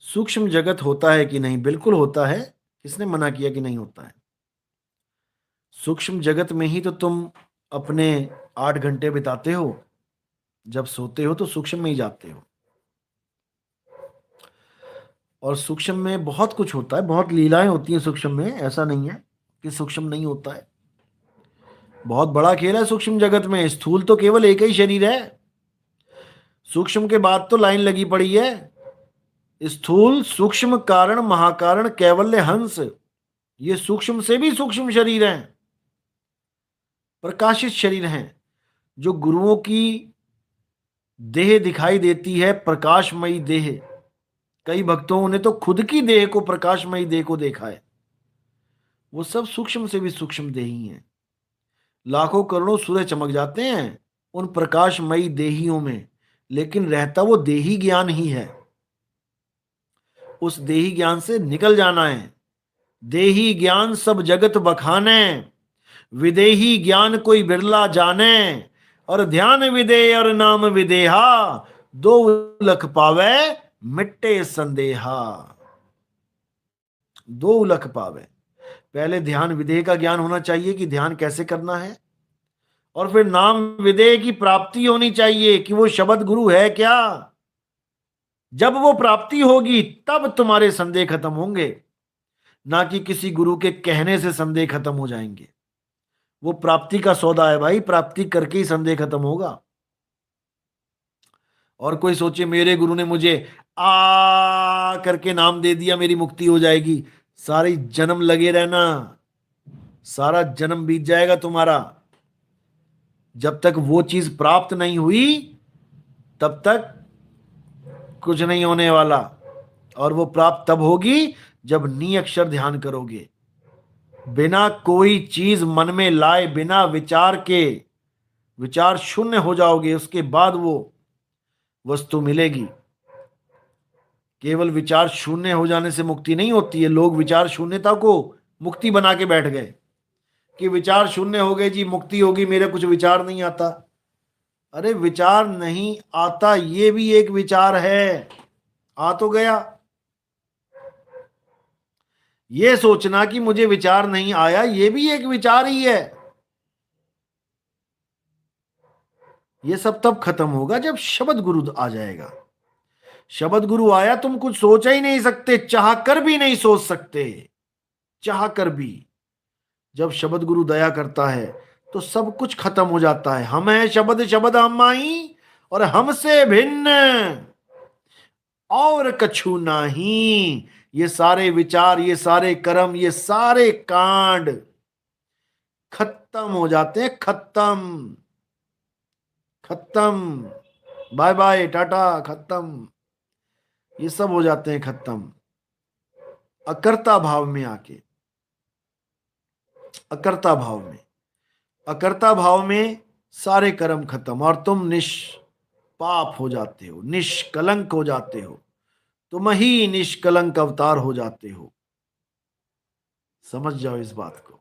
सूक्ष्म जगत होता है कि नहीं? बिल्कुल होता है। किसने मना किया कि नहीं होता है? सूक्ष्म जगत में ही तो तुम अपने 8 घंटे बिताते हो। जब सोते हो तो सूक्ष्म में ही जाते हो। और सूक्ष्म में बहुत कुछ होता है, बहुत लीलाएं होती हैं सूक्ष्म में। ऐसा नहीं है कि सूक्ष्म नहीं होता है। बहुत बड़ा खेल है सूक्ष्म जगत में। स्थूल तो केवल एक ही शरीर है। सूक्ष्म के बाद तो लाइन लगी पड़ी है। स्थूल, सूक्ष्म, कारण, महाकारण, कैवल्य, हंस, ये सूक्ष्म से भी सूक्ष्म शरीर हैं, प्रकाशित शरीर हैं। जो गुरुओं की देह दिखाई देती है, प्रकाशमयी देह। कई भक्तों ने तो खुद की देह को, प्रकाशमयी देह को देखा है। वो सब सूक्ष्म से भी सूक्ष्म देही हैं। लाखों करोड़ों सूर्य चमक जाते हैं उन प्रकाशमयी देहियों में, लेकिन रहता वो देही ज्ञान ही है। उस देही ज्ञान से निकल जाना है। देही ज्ञान सब जगत बखाने, विदेही ज्ञान कोई बिरला जाने। और ध्यान विदेह और नाम विदेहा, दो लख पावे मिट्टे संदेहा। दो लख पावे। पहले ध्यान विदेह का ज्ञान होना चाहिए कि ध्यान कैसे करना है, और फिर नाम विदेह की प्राप्ति होनी चाहिए कि वो शब्द गुरु है क्या। जब वो प्राप्ति होगी तब तुम्हारे संदेह खत्म होंगे, ना कि किसी गुरु के कहने से संदेह खत्म हो जाएंगे। वो प्राप्ति का सौदा है भाई, प्राप्ति करके ही संदेह खत्म होगा। और कोई सोचे मेरे गुरु ने मुझे आ करके नाम दे दिया, मेरी मुक्ति हो जाएगी। सारी जन्म लगे रहना, सारा जन्म बीत जाएगा तुम्हारा। जब तक वो चीज प्राप्त नहीं हुई तब तक कुछ नहीं होने वाला। और वो प्राप्त तब होगी जब नी अक्षर ध्यान करोगे। बिना कोई चीज मन में लाए, बिना विचार के, विचार शून्य हो जाओगे, उसके बाद वो वस्तु मिलेगी। केवल विचार शून्य हो जाने से मुक्ति नहीं होती है। लोग विचार शून्यता को मुक्ति बना के बैठ गए कि विचार शून्य हो गए जी, मुक्ति होगी, मेरे कुछ विचार नहीं आता। अरे विचार नहीं आता ये भी एक विचार है, आ तो गया। ये सोचना कि मुझे विचार नहीं आया, ये भी एक विचार ही है। ये सब तब खत्म होगा जब शब्द गुरु आ जाएगा। शब्द गुरु आया, तुम कुछ सोच ही नहीं सकते, चाह कर भी नहीं सोच सकते। चाह कर भी। जब शब्द गुरु दया करता है तो सब कुछ खत्म हो जाता है। हम है शब्द, शब्द हम माही, और हमसे भिन्न और कछु नहीं। ये सारे विचार, ये सारे कर्म, ये सारे कांड खत्म हो जाते हैं। खत्म, खत्म, बाय बाय, टाटा, खत्म। ये सब हो जाते हैं खत्म अकर्ता भाव में आके। अकर्ता भाव में, अकर्ता भाव में सारे कर्म खत्म, और तुम निष्पाप हो जाते हो, निष्कलंक हो जाते हो। तुम ही निष्कलंक अवतार हो जाते हो। समझ जाओ इस बात को।